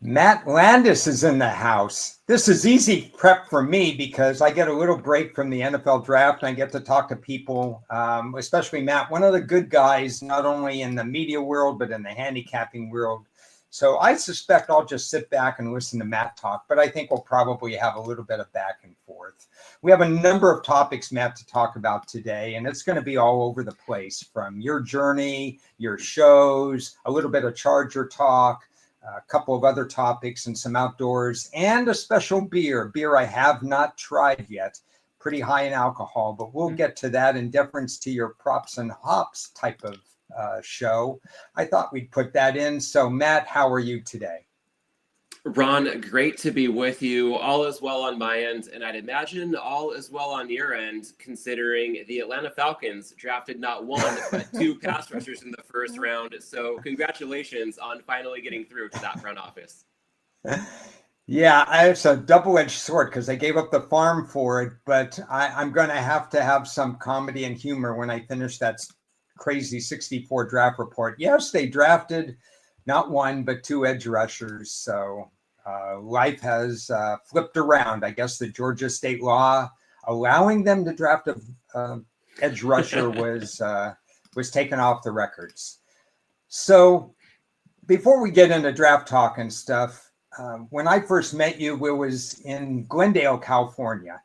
Matt Landis is in the house. This is easy prep for me because I get a little break from the NFL draft and I get to talk to people, especially Matt, one of the good guys, not only in the media world, but in the handicapping world. So I suspect I'll just sit back and listen to Matt talk, but I think we'll probably have a little bit of back and forth. We have a number of topics, Matt, to talk about today, and it's going to be all over the place, from your journey, your shows, a little bit of Charger talk, a couple of other topics, and some outdoors, and a special beer I have not tried yet. Pretty high in alcohol, but we'll get to that in deference to your props and hops type of show. I thought we'd put that in. So Matt, how are you today? Ron, great to be with you. All is well on my end, and I'd imagine all is well on your end, considering the Atlanta Falcons drafted not one, but two pass rushers in the first round. So congratulations on finally getting through to that front office. Yeah, it's a double-edged sword because they gave up the farm for it, but I'm going to have some comedy and humor when I finish that crazy 64 draft report. Yes, they drafted not one, but two edge rushers. So life has flipped around. I guess the Georgia state law allowing them to draft a edge rusher was taken off the records. So before we get into draft talk and stuff, when I first met you, it was in Glendale, California.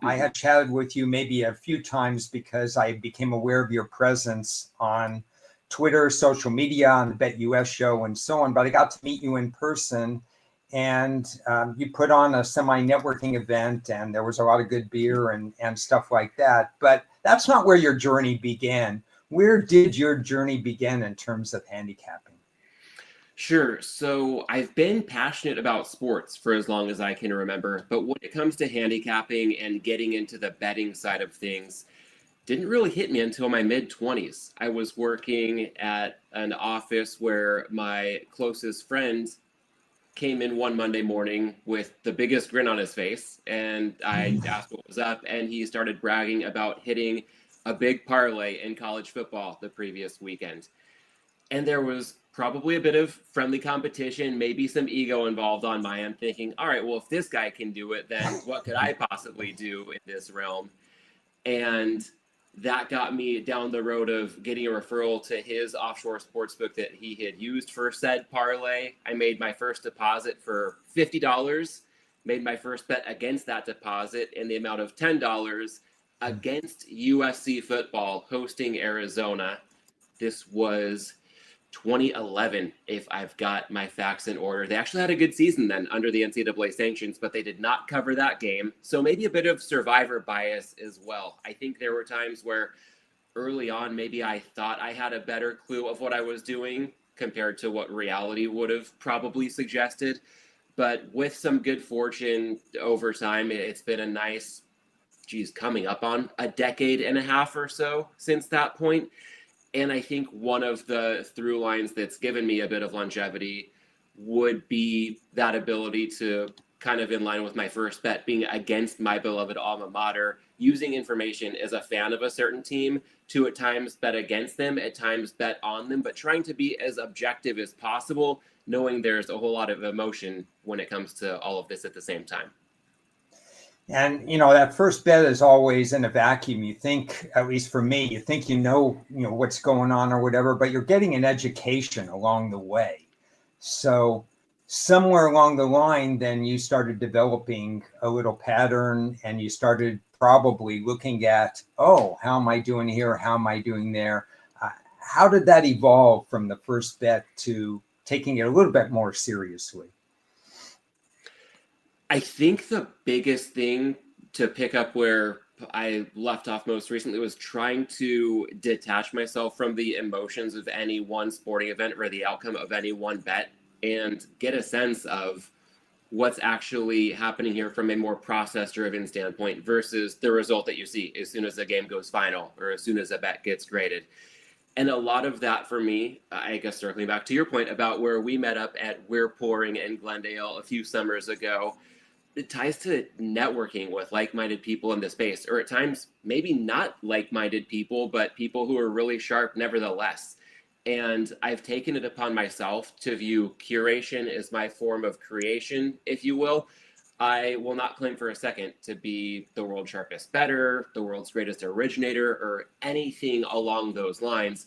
I had chatted with you maybe a few times because I became aware of your presence on Twitter, social media, on the Bet US show, and so on. But I got to meet you in person, and you put on a semi-networking event, and there was a lot of good beer and stuff like that. But that's not where your journey began. Where did your journey begin in terms of handicapping? Sure. So I've been passionate about sports for as long as I can remember. But when it comes to handicapping and getting into the betting side of things, didn't really hit me until my mid-20s. I was working at an office where my closest friend came in one Monday morning with the biggest grin on his face, and I asked what was up, and he started bragging about hitting a big parlay in college football the previous weekend. And there was probably a bit of friendly competition, maybe some ego involved on my end, thinking, all right, well, if this guy can do it, then what could I possibly do in this realm? And that got me down the road of getting a referral to his offshore sportsbook that he had used for said parlay. I made my first deposit for $50, made my first bet against that deposit in the amount of $10 against USC football hosting Arizona. This was 2011, if I've got my facts in order. They actually had a good season then under the NCAA sanctions, but they did not cover that game. So maybe a bit of survivor bias as well. I think there were times where early on, maybe I thought I had a better clue of what I was doing compared to what reality would have probably suggested. But with some good fortune over time, it's been a nice, coming up on a decade and a half or so since that point. And I think one of the through lines that's given me a bit of longevity would be that ability to, kind of in line with my first bet, being against my beloved alma mater, using information as a fan of a certain team to at times bet against them, at times bet on them, but trying to be as objective as possible, knowing there's a whole lot of emotion when it comes to all of this at the same time. And, that first bet is always in a vacuum. You think, at least for me, you think you know what's going on or whatever, but you're getting an education along the way. So somewhere along the line, then you started developing a little pattern and you started probably looking at, how am I doing here? How am I doing there? How did that evolve from the first bet to taking it a little bit more seriously? I think the biggest thing to pick up where I left off most recently was trying to detach myself from the emotions of any one sporting event or the outcome of any one bet and get a sense of what's actually happening here from a more process-driven standpoint versus the result that you see as soon as the game goes final or as soon as a bet gets graded. And a lot of that for me, I guess circling back to your point about where we met up at We're Pouring in Glendale a few summers ago, it ties to networking with like-minded people in the space, or at times maybe not like-minded people, but people who are really sharp nevertheless. And I've taken it upon myself to view curation as my form of creation, if you will. I will not claim for a second to be the world's sharpest bettor, the world's greatest originator, or anything along those lines.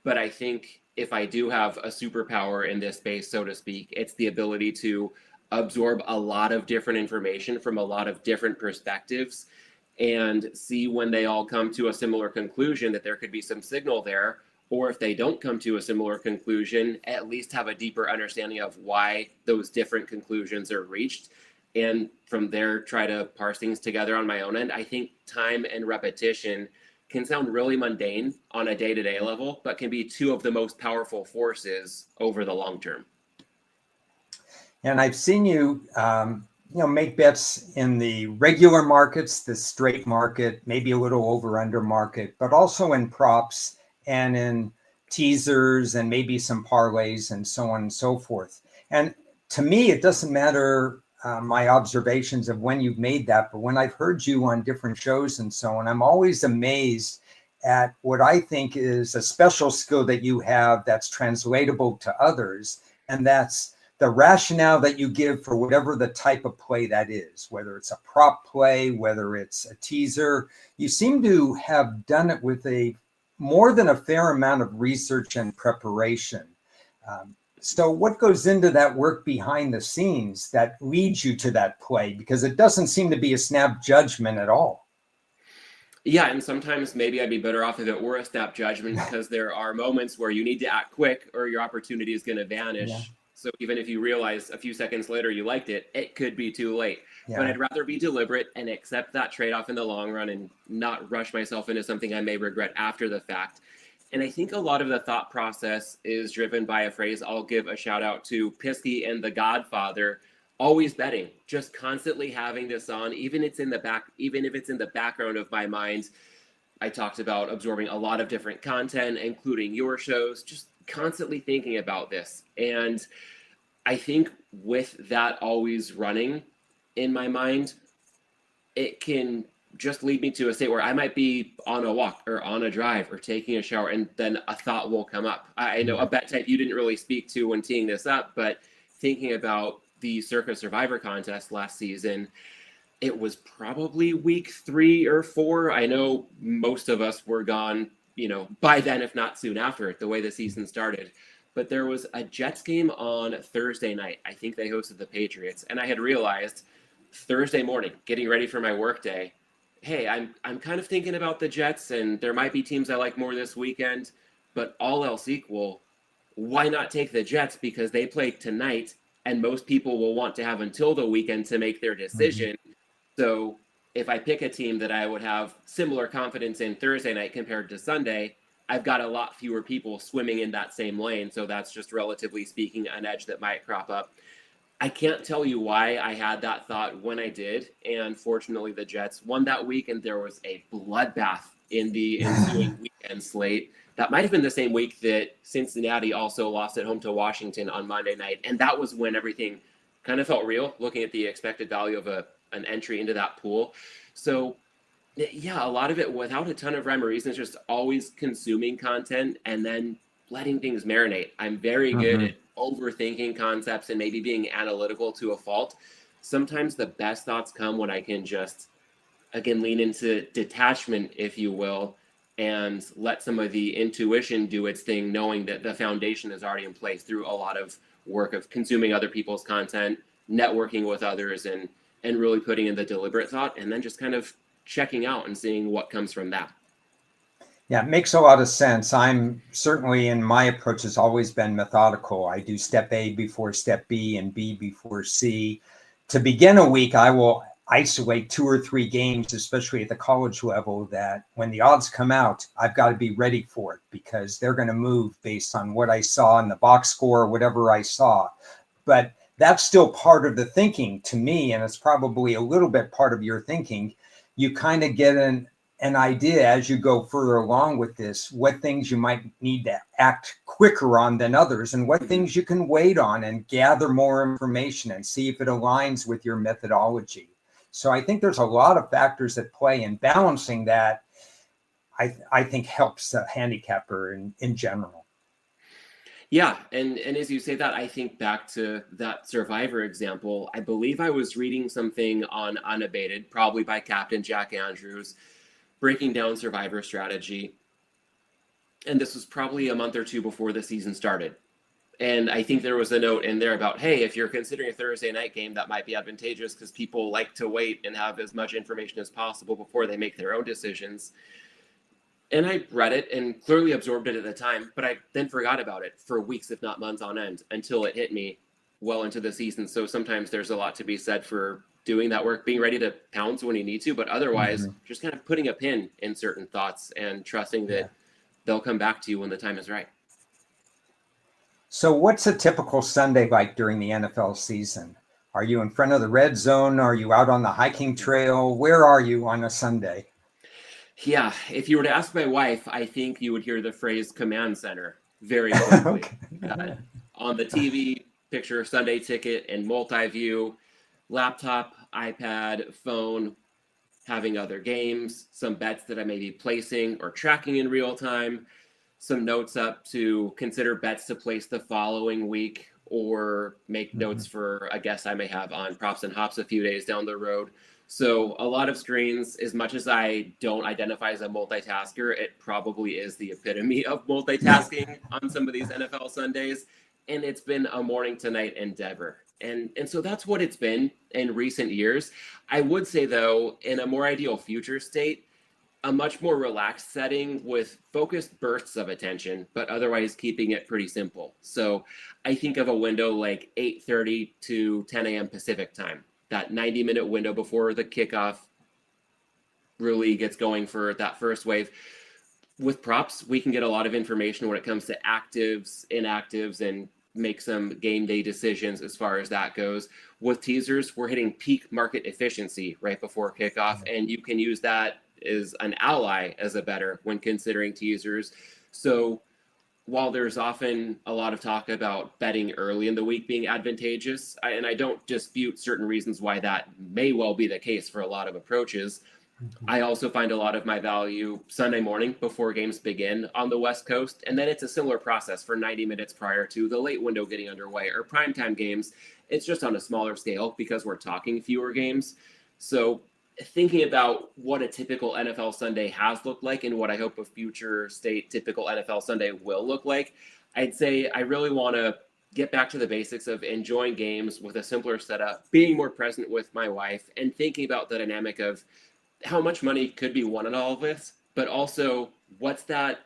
But I think if I do have a superpower in this space, so to speak, it's the ability to absorb a lot of different information from a lot of different perspectives and see when they all come to a similar conclusion that there could be some signal there, or if they don't come to a similar conclusion, at least have a deeper understanding of why those different conclusions are reached, and from there try to parse things together on my own end. I think time and repetition can sound really mundane on a day-to-day level, but can be two of the most powerful forces over the long term. And I've seen you, make bets in the regular markets, the straight market, maybe a little over under market, but also in props and in teasers and maybe some parlays and so on and so forth. And to me, it doesn't matter my observations of when you've made that, but when I've heard you on different shows and so on, I'm always amazed at what I think is a special skill that you have that's translatable to others. And that's the rationale that you give for whatever the type of play that is, whether it's a prop play, whether it's a teaser. You seem to have done it with a more than a fair amount of research and preparation. So what goes into that work behind the scenes that leads you to that play? Because it doesn't seem to be a snap judgment at all. Yeah, and sometimes maybe I'd be better off if it were a snap judgment, because there are moments where you need to act quick or your opportunity is going to vanish. Yeah. So even if you realize a few seconds later you liked it, it could be too late. Yeah. But I'd rather be deliberate and accept that trade-off in the long run and not rush myself into something I may regret after the fact. And I think a lot of the thought process is driven by a phrase I'll give a shout out to Pisky and The Godfather: always betting, just constantly having this on, even if it's in the background of my mind. I talked about absorbing a lot of different content, including your shows, just constantly thinking about this. And I think with that always running in my mind, it can just lead me to a state where I might be on a walk or on a drive or taking a shower, and then a thought will come up. I know a bet type you didn't really speak to when teeing this up, but thinking about the Circa Survivor contest last season, it was probably week 3 or 4. I know most of us were gone, by then, if not soon after, the way the season started. But there was a Jets game on Thursday night. I think they hosted the Patriots. And I had realized Thursday morning, getting ready for my work day, hey, I'm kind of thinking about the Jets, and there might be teams I like more this weekend, but all else equal, why not take the Jets? Because they play tonight, and most people will want to have until the weekend to make their decision. Mm-hmm. So if I pick a team that I would have similar confidence in Thursday night compared to Sunday, I've got a lot fewer people swimming in that same lane. So that's just, relatively speaking, an edge that might crop up. I can't tell you why I had that thought when I did. And fortunately, the Jets won that week, and there was a bloodbath in the ensuing weekend slate. That might have been the same week that Cincinnati also lost at home to Washington on Monday night. And that was when everything kind of felt real, looking at the expected value of an entry into that pool. So yeah, a lot of it without a ton of rhyme or reason. It's just always consuming content and then letting things marinate. I'm very good at overthinking concepts and maybe being analytical to a fault. Sometimes the best thoughts come when I can just, again, lean into detachment, if you will, and let some of the intuition do its thing, knowing that the foundation is already in place through a lot of work of consuming other people's content, networking with others, and really putting in the deliberate thought, and then just kind of checking out and seeing what comes from that. Yeah, it makes a lot of sense. I'm certainly, in my approach, has always been methodical. I do step A before step B and B before C. To begin a week, I will isolate 2 or 3 games, especially at the college level, that when the odds come out, I've got to be ready for it, because they're going to move based on what I saw in the box score or whatever I saw. But that's still part of the thinking to me, and it's probably a little bit part of your thinking. You kind of get an idea as you go further along with this, what things you might need to act quicker on than others, and what things you can wait on and gather more information and see if it aligns with your methodology. So I think there's a lot of factors at play, and balancing that, I think, helps the handicapper in general. Yeah, and as you say that, I think back to that Survivor example. I believe I was reading something on Unabated, probably by Captain Jack Andrews, breaking down Survivor strategy. And this was probably a month or two before the season started. And I think there was a note in there about, hey, if you're considering a Thursday night game, that might be advantageous because people like to wait and have as much information as possible before they make their own decisions. And I read it and clearly absorbed it at the time, but I then forgot about it for weeks, if not months on end, until it hit me well into the season. So sometimes there's a lot to be said for doing that work, being ready to pounce when you need to, but otherwise just kind of putting a pin in certain thoughts and trusting that they'll come back to you when the time is right. So what's a typical Sunday like during the NFL season? Are you in front of the red zone? Are you out on the hiking trail? Where are you on a Sunday? Yeah, if you were to ask my wife, I think you would hear the phrase command center very quickly. Okay. On the TV, picture Sunday ticket and multi-view, laptop, iPad, phone, having other games, some bets that I may be placing or tracking in real time, some notes up to consider bets to place the following week or make notes for a guest I may have on props and hops a few days down the road. So a lot of screens. As much as I don't identify as a multitasker, it probably is the epitome of multitasking on some of these NFL Sundays. And it's been a morning to night endeavor. And so that's what it's been in recent years. I would say, though, in a more ideal future state, a much more relaxed setting with focused bursts of attention, but otherwise keeping it pretty simple. So I think of a window like 8:30 to 10 a.m. Pacific time, that 90-minute window before the kickoff really gets going for that first wave. With props, we can get a lot of information when it comes to actives, inactives, and make some game day decisions as far as that goes. With teasers, we're hitting peak market efficiency right before kickoff, and you can use that as an ally as a better when considering teasers. So while there's often a lot of talk about betting early in the week being advantageous, and I don't dispute certain reasons why that may well be the case for a lot of approaches, I also find a lot of my value Sunday morning before games begin on the West Coast. And then it's a similar process for 90 minutes prior to the late window getting underway or primetime games. It's just on a smaller scale because we're talking fewer games. So thinking about what a typical NFL Sunday has looked like and what I hope a future state typical NFL Sunday will look like, I'd say I really want to get back to the basics of enjoying games with a simpler setup, being more present with my wife, and thinking about the dynamic of how much money could be won in all of this, but also what's that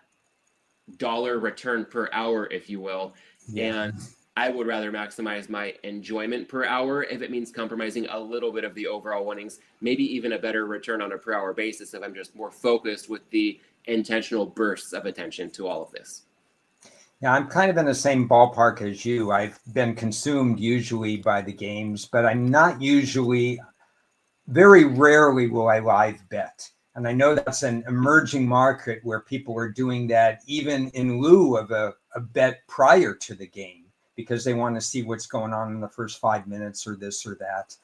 dollar return per hour, if you will. And I would rather maximize my enjoyment per hour if it means compromising a little bit of the overall winnings, maybe even a better return on a per hour basis if I'm just more focused with the intentional bursts of attention to all of this. Yeah, I'm kind of in the same ballpark as you. I've been consumed usually by the games, but I'm not usually, very rarely will I live bet. And I know that's an emerging market where people are doing that even in lieu of a bet prior to the game because they want to see what's going on in the first 5 minutes or this or that.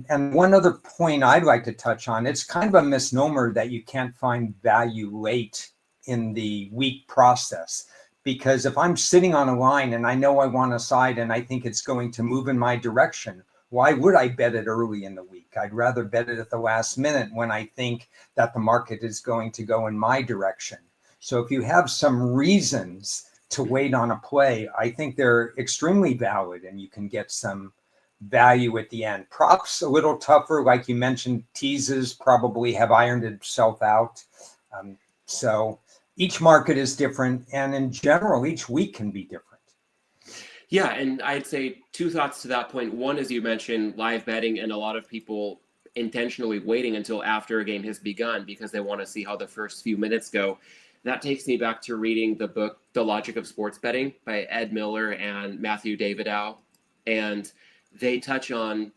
And one other point I'd like to touch on, it's kind of a misnomer that you can't find value late in the week process. Because if I'm sitting on a line and I know I want a side and I think it's going to move in my direction, why would I bet it early in the week? I'd rather bet it at the last minute when I think that the market is going to go in my direction. So if you have some reasons to wait on a play, I think they're extremely valid and you can get some value at the end. Props a little tougher, like you mentioned, teases probably have ironed itself out. So each market is different, and in general, each week can be different. Yeah, and I'd say two thoughts to that point. One, as you mentioned, live betting, and a lot of people intentionally waiting until after a game has begun because they want to see how the first few minutes go. That takes me back to reading the book The Logic of Sports Betting by Ed Miller and Matthew Davidow. And they touch on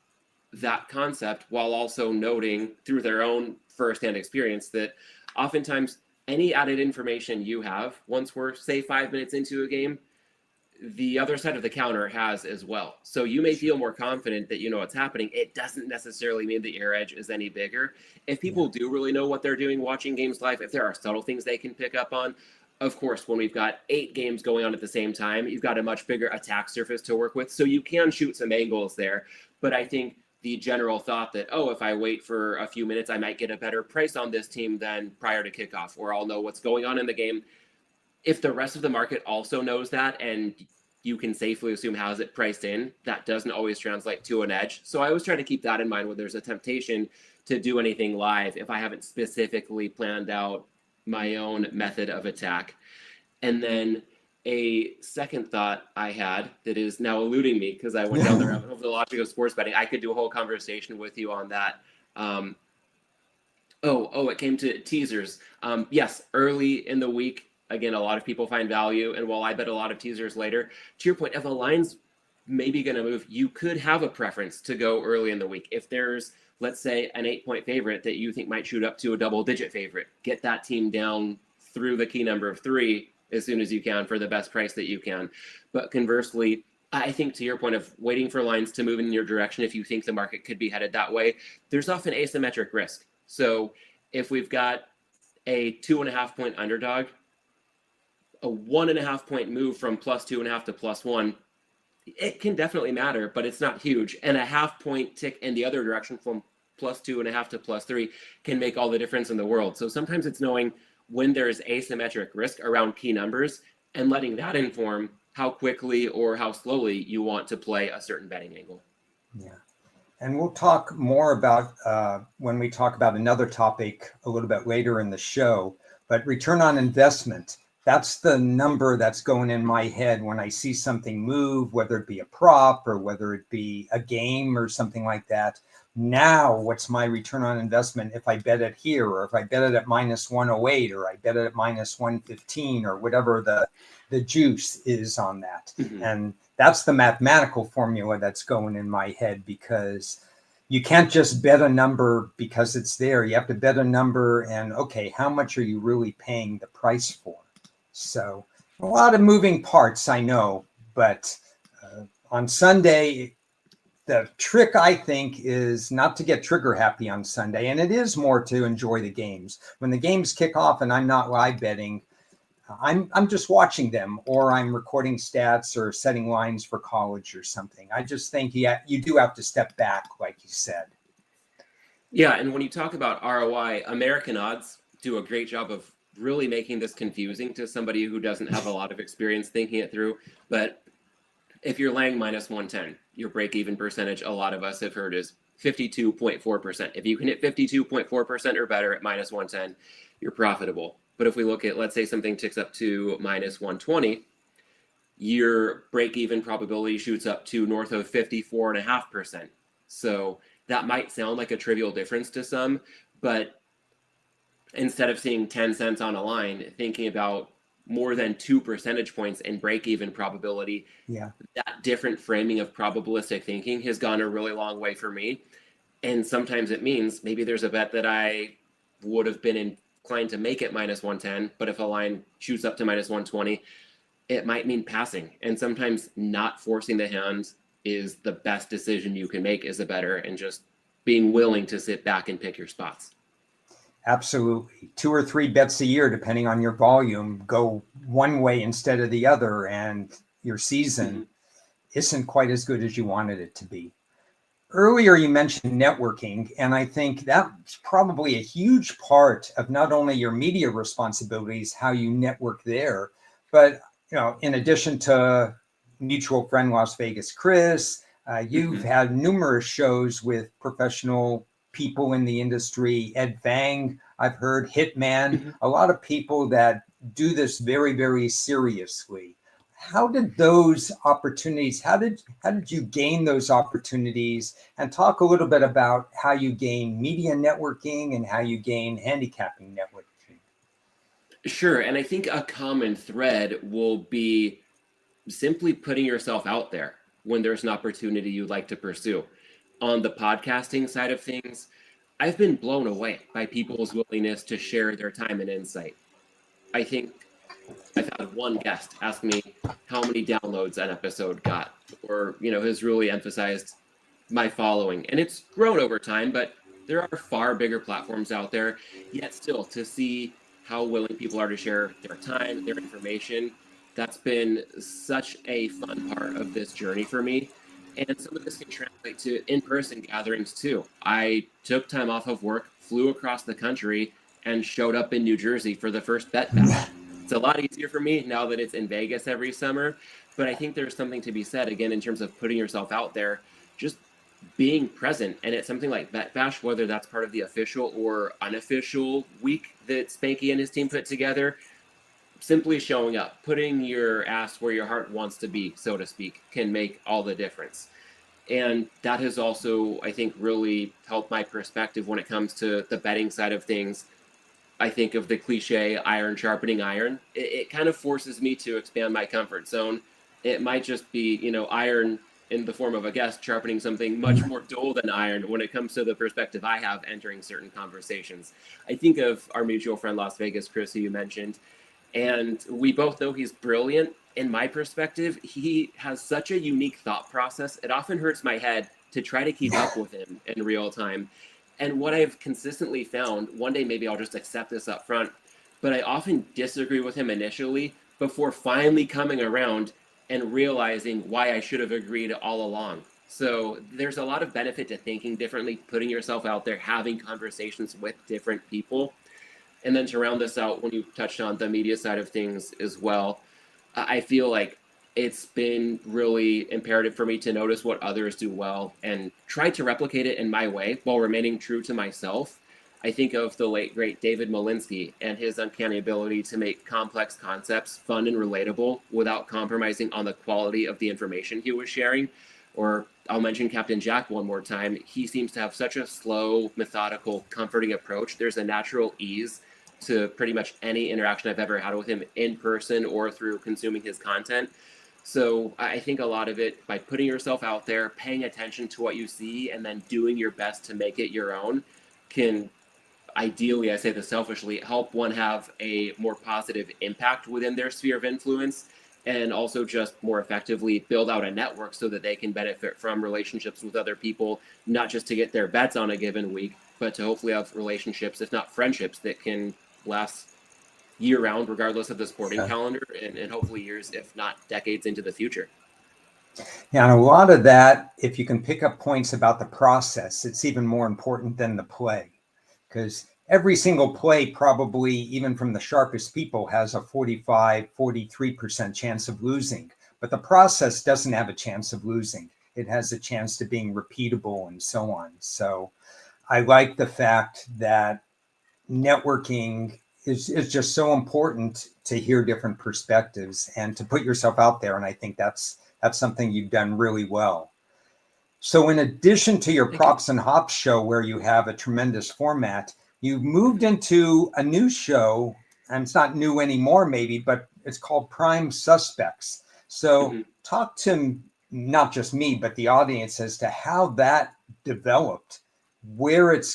that concept while also noting through their own firsthand experience that oftentimes any added information you have, once we're, say, 5 minutes into a game, the other side of the counter has as well. So you may feel more confident that you know what's happening. It doesn't necessarily mean the air edge is any bigger. If people do really know what they're doing watching games live, if there are subtle things they can pick up on, of course, when we've got 8 games going on at the same time, you've got a much bigger attack surface to work with. So you can shoot some angles there. But I think the general thought that, oh, if I wait for a few minutes, I might get a better price on this team than prior to kickoff, or I'll know what's going on in the game. If the rest of the market also knows that, and you can safely assume has it priced in, that doesn't always translate to an edge. So I always try to keep that in mind when there's a temptation to do anything live if I haven't specifically planned out my own method of attack. And then a second thought I had that is now eluding me because I went down the rabbit hole of the logic of sports betting. I could do a whole conversation with you on that. It came to teasers. Yes, early in the week, again, a lot of people find value. And while I bet a lot of teasers later, to your point, if a line's maybe going to move, you could have a preference to go early in the week. If there's, let's say, an 8-point favorite that you think might shoot up to a double-digit favorite, get that team down through the key number of 3 as soon as you can for the best price that you can. But conversely, I think to your point of waiting for lines to move in your direction, if you think the market could be headed that way, there's often asymmetric risk. So if we've got a 2.5-point underdog, a 1.5-point move from +2.5 to +1, it can definitely matter, but it's not huge. And a 0.5-point tick in the other direction from +2.5 to +3 can make all the difference in the world. So sometimes it's knowing when there's asymmetric risk around key numbers and letting that inform how quickly or how slowly you want to play a certain betting angle. Yeah. And we'll talk more about when we talk about another topic a little bit later in the show, but return on investment. That's the number that's going in my head when I see something move, whether it be a prop or whether it be a game or something like that. Now, what's my return on investment if I bet it here, or if I bet it at -108, or I bet it at -115, or whatever the juice is on that. Mm-hmm. And that's the mathematical formula that's going in my head, because you can't just bet a number because it's there. You have to bet a number and, okay, how much are you really paying the price for? So a lot of moving parts, I know, but on Sunday, the trick, I think, is not to get trigger happy on Sunday. And it is more to enjoy the games. When the games kick off and I'm not live betting, I'm just watching them, or I'm recording stats or setting lines for college or something. I just think you do have to step back, like you said. Yeah, and when you talk about ROI, American odds do a great job of really making this confusing to somebody who doesn't have a lot of experience thinking it through. But if you're laying -110, your break-even percentage, a lot of us have heard, is 52.4%. If you can hit 52.4% or better at -110, you're profitable. But if we look at, let's say something ticks up to -120, your break-even probability shoots up to north of 54.5%. So that might sound like a trivial difference to some, but instead of seeing 10 cents on a line, thinking about more than 2 percentage points in break-even probability, that different framing of probabilistic thinking has gone a really long way for me. And sometimes it means maybe there's a bet that I would have been inclined to make it -110, but if a line shoots up to -120, it might mean passing. And sometimes not forcing the hand is the best decision you can make as a bettor, and just being willing to sit back and pick your spots. Absolutely. 2 or 3 bets a year, depending on your volume, go one way instead of the other, and your season isn't quite as good as you wanted it to be. Earlier, you mentioned networking, and I think that's probably a huge part of not only your media responsibilities, how you network there, but in addition to mutual friend Las Vegas Chris, you've had numerous shows with professional people in the industry. Ed Vang, I've heard, Hitman, a lot of people that do this very, very seriously. How did those opportunities, how did you gain those opportunities? And talk a little bit about how you gain media networking and how you gain handicapping networking. Sure. And I think a common thread will be simply putting yourself out there when there's an opportunity you'd like to pursue. On the podcasting side of things, I've been blown away by people's willingness to share their time and insight. I think I've had one guest ask me how many downloads an episode got, or, has really emphasized my following. And it's grown over time, but there are far bigger platforms out there. Yet still, to see how willing people are to share their time, their information. That's been such a fun part of this journey for me. And some of this can translate to in person gatherings too. I took time off of work, flew across the country, and showed up in New Jersey for the first Bet Bash. It's a lot easier for me now that it's in Vegas every summer. But I think there's something to be said, again, in terms of putting yourself out there, just being present. And it's something like Bet Bash, whether that's part of the official or unofficial week that Spanky and his team put together, simply showing up, putting your ass where your heart wants to be, so to speak, can make all the difference. And that has also, I think, really helped my perspective when it comes to the betting side of things. I think of the cliche iron sharpening iron. It kind of forces me to expand my comfort zone. It might just be, iron in the form of a guest sharpening something much more dull than iron when it comes to the perspective I have entering certain conversations. I think of our mutual friend Las Vegas Chris, who you mentioned, and we both know he's brilliant. In my perspective, he has such a unique thought process. It often hurts my head to try to keep up with him in real time. And what I've consistently found, one day maybe I'll just accept this up front, but I often disagree with him initially before finally coming around and realizing why I should have agreed all along. So there's a lot of benefit to thinking differently, putting yourself out there, having conversations with different people. And then to round this out, when you touched on the media side of things as well, I feel like it's been really imperative for me to notice what others do well and try to replicate it in my way while remaining true to myself. I think of the late, great David Malinsky and his uncanny ability to make complex concepts fun and relatable without compromising on the quality of the information he was sharing. Or I'll mention Captain Jack one more time. He seems to have such a slow, methodical, comforting approach. There's a natural ease to pretty much any interaction I've ever had with him in person or through consuming his content. So I think a lot of it by putting yourself out there, paying attention to what you see, and then doing your best to make it your own can ideally, I say this selfishly, help one have a more positive impact within their sphere of influence and also just more effectively build out a network so that they can benefit from relationships with other people, not just to get their bets on a given week, but to hopefully have relationships, if not friendships, that can last year round, regardless of the sporting calendar, and hopefully years, if not decades, into the future. Yeah, and a lot of that, if you can pick up points about the process, it's even more important than the play. Because every single play, probably even from the sharpest people, has a 45, 43% chance of losing. But the process doesn't have a chance of losing. It has a chance to being repeatable and so on. So I like the fact that networking is just so important to hear different perspectives and to put yourself out there. And I think that's something you've done really well. So in addition to your Props and Hops show, where you have a tremendous format, you've moved into a new show, and it's not new anymore maybe, but it's called Prime Suspects. So talk to not just me, but the audience as to how that developed, where it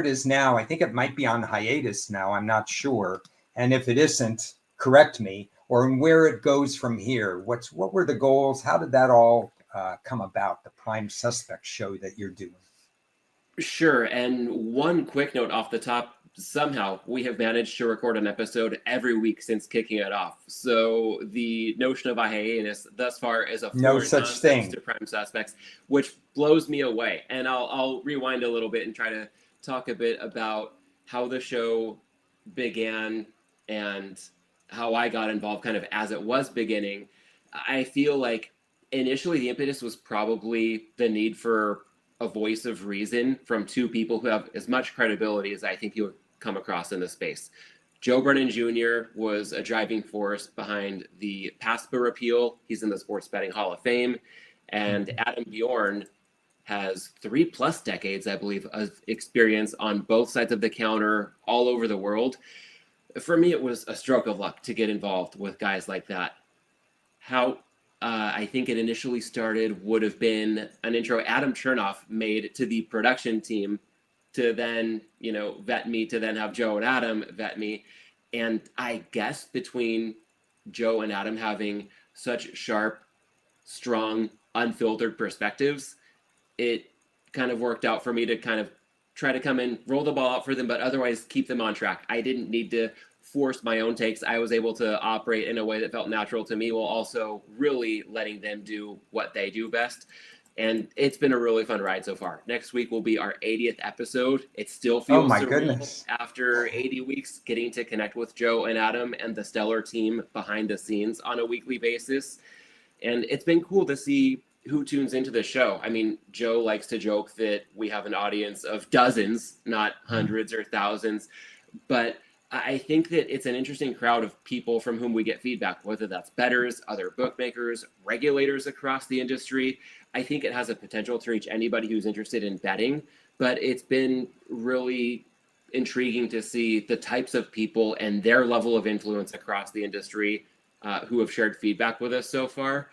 is now. I think it might be on hiatus now. I'm not sure. And if it isn't, correct me, or where it goes from here. What were the goals? How did that all come about, the Prime Suspect show that you're doing? Sure. And one quick note off the top, somehow we have managed to record an episode every week since kicking it off. So the notion of a hiatus thus far is a No foreign such concept thing to Prime Suspects, which blows me away. And I'll rewind a little bit and try to talk a bit about how the show began and how I got involved kind of as it was beginning. I feel like initially the impetus was probably the need for a voice of reason from two people who have as much credibility as I think you would come across in this space. Joe Brennan Jr. was a driving force behind the PASPA repeal. He's in the Sports Betting Hall of Fame. And Adam Bjorn has 3+ decades, I believe, of experience on both sides of the counter all over the world. For me, it was a stroke of luck to get involved with guys like that. How I think it initially started would have been an intro Adam Chernoff made to the production team to then, vet me, to then have Joe and Adam vet me. And I guess between Joe and Adam having such sharp, strong, unfiltered perspectives, it kind of worked out for me to kind of try to come in, roll the ball out for them, but otherwise keep them on track. I didn't need to forced my own takes. I was able to operate in a way that felt natural to me while also really letting them do what they do best. And it's been a really fun ride so far. Next week will be our 80th episode. It still Oh feels my surreal goodness. after 80 weeks getting to connect with Joe and Adam and the stellar team behind the scenes on a weekly basis. And it's been cool to see who tunes into the show. I mean, Joe likes to joke that we have an audience of dozens, not hundreds or thousands. But I think that it's an interesting crowd of people from whom we get feedback, whether that's bettors, other bookmakers, regulators across the industry. I think it has a potential to reach anybody who's interested in betting, but it's been really intriguing to see the types of people and their level of influence across the industry who have shared feedback with us so far.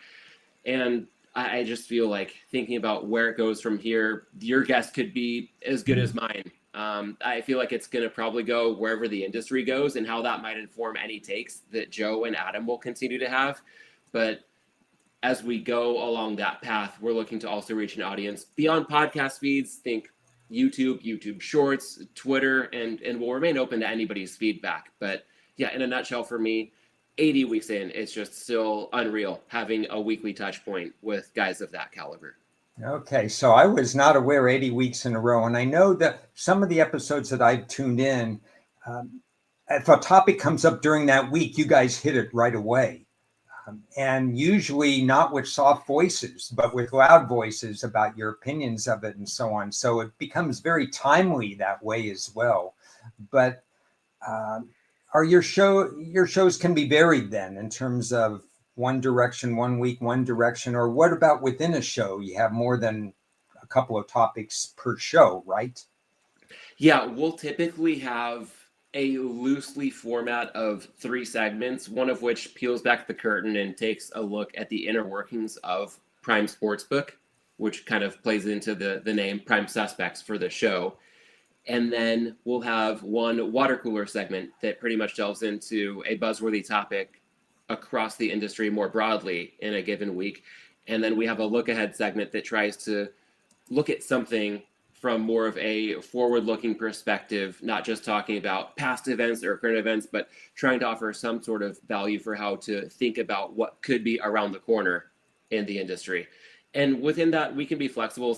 And I just feel like thinking about where it goes from here, your guess could be as good as mine. I feel like it's going to probably go wherever the industry goes and how that might inform any takes that Joe and Adam will continue to have. But as we go along that path, we're looking to also reach an audience beyond podcast feeds. Think YouTube, YouTube Shorts, Twitter, and we'll remain open to anybody's feedback. But yeah, in a nutshell, for me, 80 weeks in, it's just still unreal having a weekly touch point with guys of that caliber. Okay, so I was not aware 80 weeks in a row. And I know that some of the episodes that I've tuned in, if a topic comes up during that week, you guys hit it right away. And usually not with soft voices, but with loud voices about your opinions of it and so on. So it becomes very timely that way as well. But are your shows can be varied then in terms of one direction, 1 week, one direction, or what about within a show? You have more than a couple of topics per show, right? Yeah, we'll typically have a loosely format of 3 segments, one of which peels back the curtain and takes a look at the inner workings of Prime Sportsbook, which kind of plays into the name Prime Suspects for the show. And then we'll have one water cooler segment that pretty much delves into a buzzworthy topic across the industry more broadly in a given week. And then we have a look ahead segment that tries to look at something from more of a forward-looking perspective, not just talking about past events or current events, but trying to offer some sort of value for how to think about what could be around the corner in the industry. And within that, we can be flexible.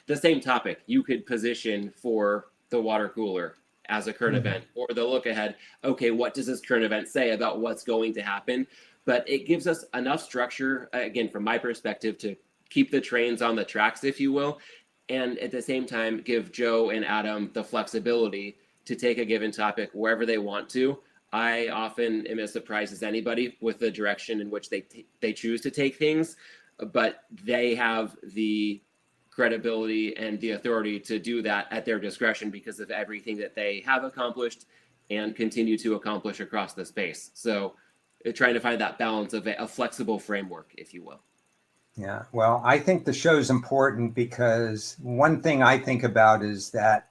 The same topic you could position for the water cooler as a current event, or the look ahead. Okay, what does this current event say about what's going to happen? But it gives us enough structure, again, from my perspective, to keep the trains on the tracks, if you will, and at the same time give Joe and Adam the flexibility to take a given topic wherever they want to. I often am as surprised as anybody with the direction in which they choose to take things, but they have the credibility and the authority to do that at their discretion because of everything that they have accomplished and continue to accomplish across the space. So trying to find that balance of a flexible framework, if you will. Yeah, well, I think the show is important because one thing I think about is that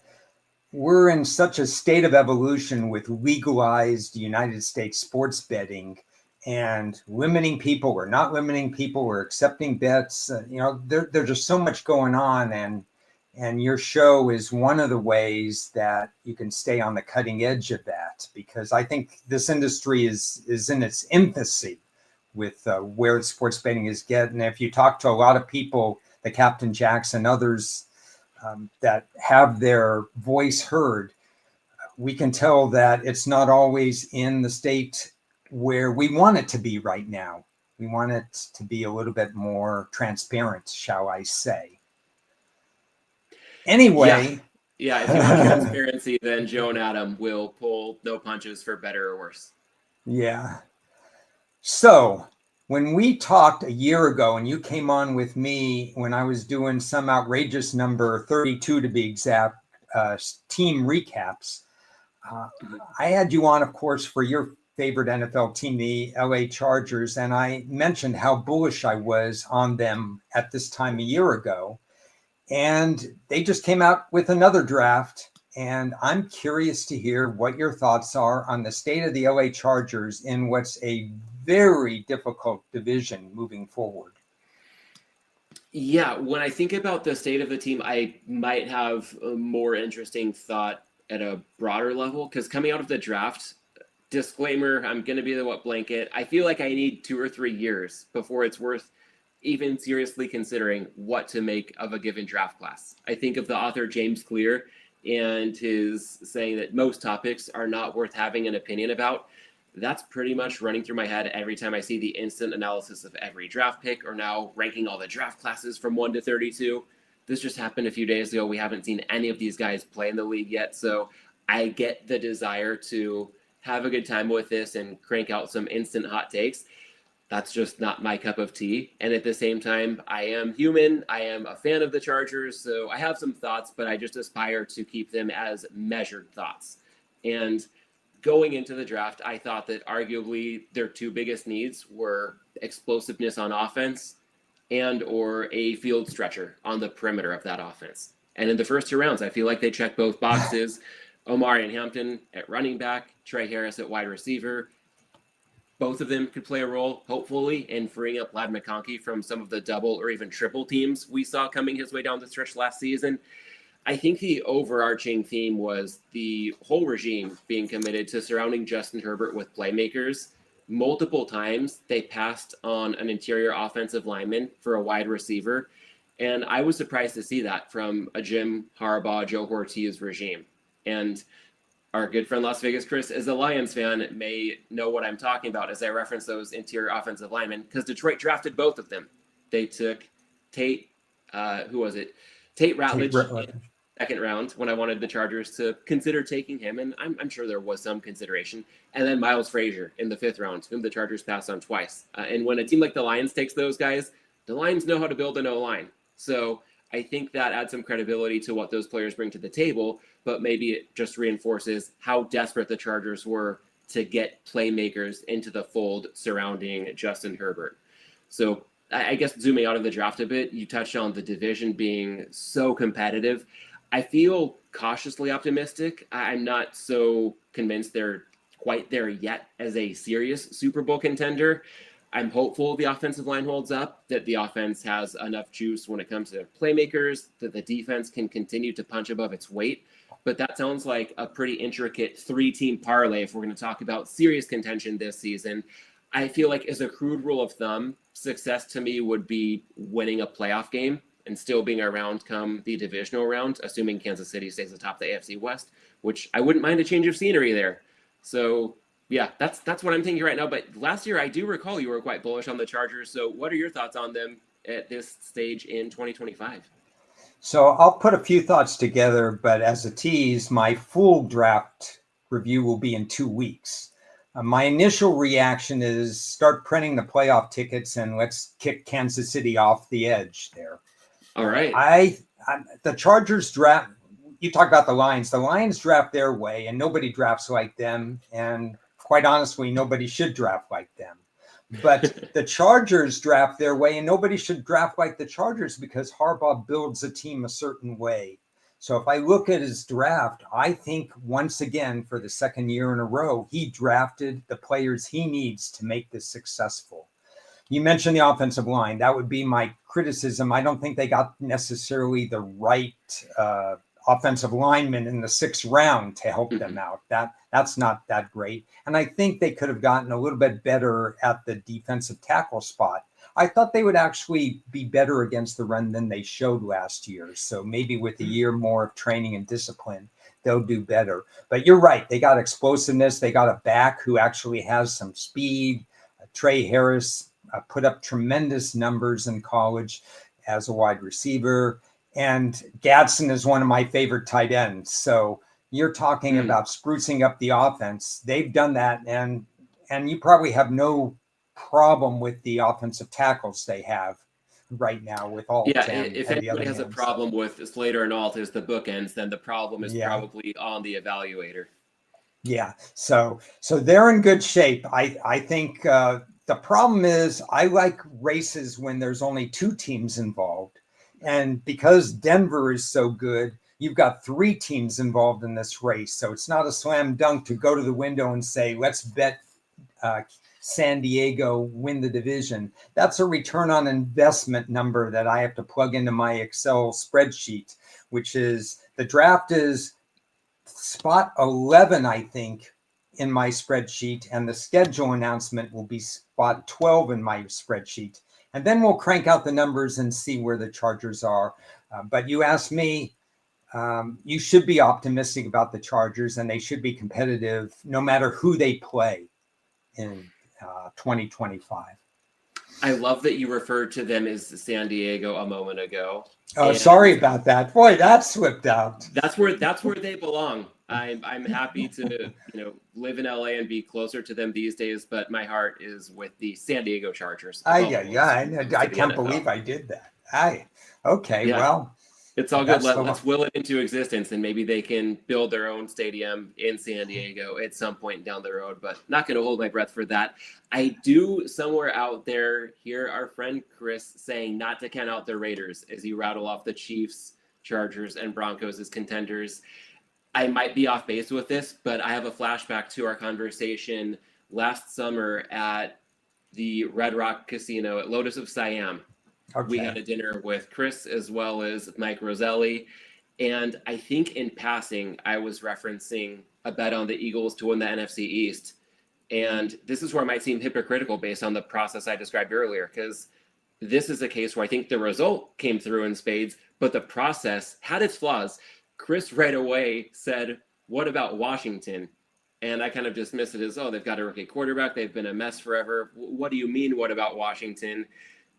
we're in such a state of evolution with legalized United States sports betting and limiting people or not limiting people or accepting bets. There's just so much going on, and your show is one of the ways that you can stay on the cutting edge of that, because I think this industry is in its infancy with where sports betting is getting. If you talk to a lot of people, the Captain Jacks and others that have their voice heard, we can tell that it's not always in the state where we want it to be right now. We want it to be a little bit more transparent, shall I say. Anyway. Yeah, if you want transparency, then Joe and Adam will pull no punches for better or worse. Yeah. So when we talked a year ago and you came on with me when I was doing some outrageous number 32 to be exact, team recaps, I had you on, of course, for your favorite NFL team, the LA Chargers, and I mentioned how bullish I was on them at this time a year ago. And they just came out with another draft. And I'm curious to hear what your thoughts are on the state of the LA Chargers in what's a very difficult division moving forward. Yeah, when I think about the state of the team, I might have a more interesting thought at a broader level, because coming out of the draft, disclaimer, I'm going to be the wet blanket. I feel like I need 2 or 3 years before it's worth even seriously considering what to make of a given draft class. I think of the author James Clear and his saying that most topics are not worth having an opinion about. That's pretty much running through my head every time I see the instant analysis of every draft pick, or now ranking all the draft classes from 1 to 32. This just happened a few days ago. We haven't seen any of these guys play in the league yet, so I get the desire to have a good time with this and crank out some instant hot takes. That's just not my cup of tea. And at the same time, I am human. I am a fan of the Chargers, so I have some thoughts, but I just aspire to keep them as measured thoughts. And going into the draft, I thought that arguably their 2 biggest needs were explosiveness on offense and or a field stretcher on the perimeter of that offense. And in the first 2 rounds, I feel like they checked both boxes. Omari and Hampton at running back, Trey Harris at wide receiver. Both of them could play a role, hopefully, in freeing up Lad McConkey from some of the double or even triple teams we saw coming his way down the stretch last season. I think the overarching theme was the whole regime being committed to surrounding Justin Herbert with playmakers. Multiple times, they passed on an interior offensive lineman for a wide receiver, and I was surprised to see that from a Jim Harbaugh, Joe Ortiz regime. And our good friend Las Vegas Chris, as a Lions fan, may know what I'm talking about as I reference those interior offensive linemen, because Detroit drafted both of them. They took Tate, who was it? Tate Ratledge, second round, when I wanted the Chargers to consider taking him, and I'm sure there was some consideration. And then Miles Frazier in the 5th round, whom the Chargers passed on twice. And when a team like the Lions takes those guys, the Lions know how to build an O-line. So I think that adds some credibility to what those players bring to the table, but maybe it just reinforces how desperate the Chargers were to get playmakers into the fold surrounding Justin Herbert. So I guess zooming out of the draft a bit, you touched on the division being so competitive. I feel cautiously optimistic. I'm not so convinced they're quite there yet as a serious Super Bowl contender. I'm hopeful the offensive line holds up, that the offense has enough juice when it comes to playmakers, that the defense can continue to punch above its weight. But that sounds like a pretty intricate 3-team parlay if we're going to talk about serious contention this season. I feel like, as a crude rule of thumb, success to me would be winning a playoff game and still being around come the divisional round, assuming Kansas City stays atop the AFC West, which I wouldn't mind a change of scenery there. So yeah, that's what I'm thinking right now. But last year, I do recall you were quite bullish on the Chargers. So what are your thoughts on them at this stage in 2025? So I'll put a few thoughts together, but as a tease, my full draft review will be in 2 weeks. My initial reaction is start printing the playoff tickets and let's kick Kansas City off the edge there. All right. The Chargers draft, you talk about the Lions. The Lions draft their way and nobody drafts like them. And quite honestly, nobody should draft like them. But the Chargers draft their way and nobody should draft like the Chargers because Harbaugh builds a team a certain way. So if I look at his draft, I think once again, for the 2nd year in a row, he drafted the players he needs to make this successful. You mentioned the offensive line. That would be my criticism. I don't think they got necessarily the right offensive lineman in the 6th round to help them out. That's not that great. And I think they could have gotten a little bit better at the defensive tackle spot. I thought they would actually be better against the run than they showed last year. So maybe with a year more of training and discipline, they'll do better. But you're right. They got explosiveness. They got a back who actually has some speed. Trey Harris put up tremendous numbers in college as a wide receiver. And Gadsden is one of my favorite tight ends. So you're talking about sprucing up the offense. They've done that. And you probably have no problem with the offensive tackles they have right now with all. Yeah, if anybody has a problem with Slater and Alt as the bookends, then the problem is probably on the evaluator. Yeah, so they're in good shape. I think the problem is I like races when there's only 2 teams involved. And because Denver is so good, you've got 3 teams involved in this race. So it's not a slam dunk to go to the window and say, let's bet San Diego win the division. That's a return on investment number that I have to plug into my Excel spreadsheet, which is the draft is spot 11, I think, in my spreadsheet, and the schedule announcement will be spot 12 in my spreadsheet. And then we'll crank out the numbers and see where the Chargers are. But you asked me, you should be optimistic about the Chargers, and they should be competitive no matter who they play in 2025. I love that you referred to them as San Diego a moment ago. Oh, And sorry about that. Boy, that slipped out. that's where they belong. I'm happy to live in LA and be closer to them these days, but my heart is with the San Diego Chargers. I can't believe I did that. Okay, Yeah. well, It's all good. Let's will it into existence, and maybe they can build their own stadium in San Diego at some point down the road, but not going to hold my breath for that. I do somewhere out there hear our friend Chris saying not to count out the Raiders as you rattle off the Chiefs, Chargers, and Broncos as contenders. I might be off base with this, but I have a flashback to our conversation last summer at the Red Rock Casino at Lotus of Siam. Okay. We had a dinner with Chris as well as Mike Roselli. And I think in passing, I was referencing a bet on the Eagles to win the NFC East. And this is where it might seem hypocritical based on the process I described earlier, because this is a case where I think the result came through in spades, but the process had its flaws. Chris right away said, "What about Washington?" And I kind of dismissed it as, oh, they've got a rookie quarterback. They've been a mess forever. What do you mean, what about Washington?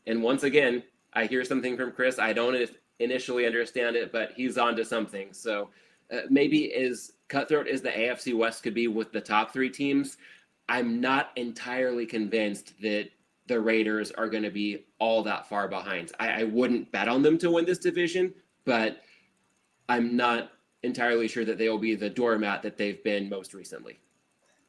And once again, I hear something from Chris. I don't initially understand it, but he's on to something. So maybe as cutthroat as the AFC West could be with the top three teams, I'm not entirely convinced that the Raiders are going to be all that far behind. I wouldn't bet on them to win this division, but I'm not entirely sure that they will be the doormat that they've been most recently.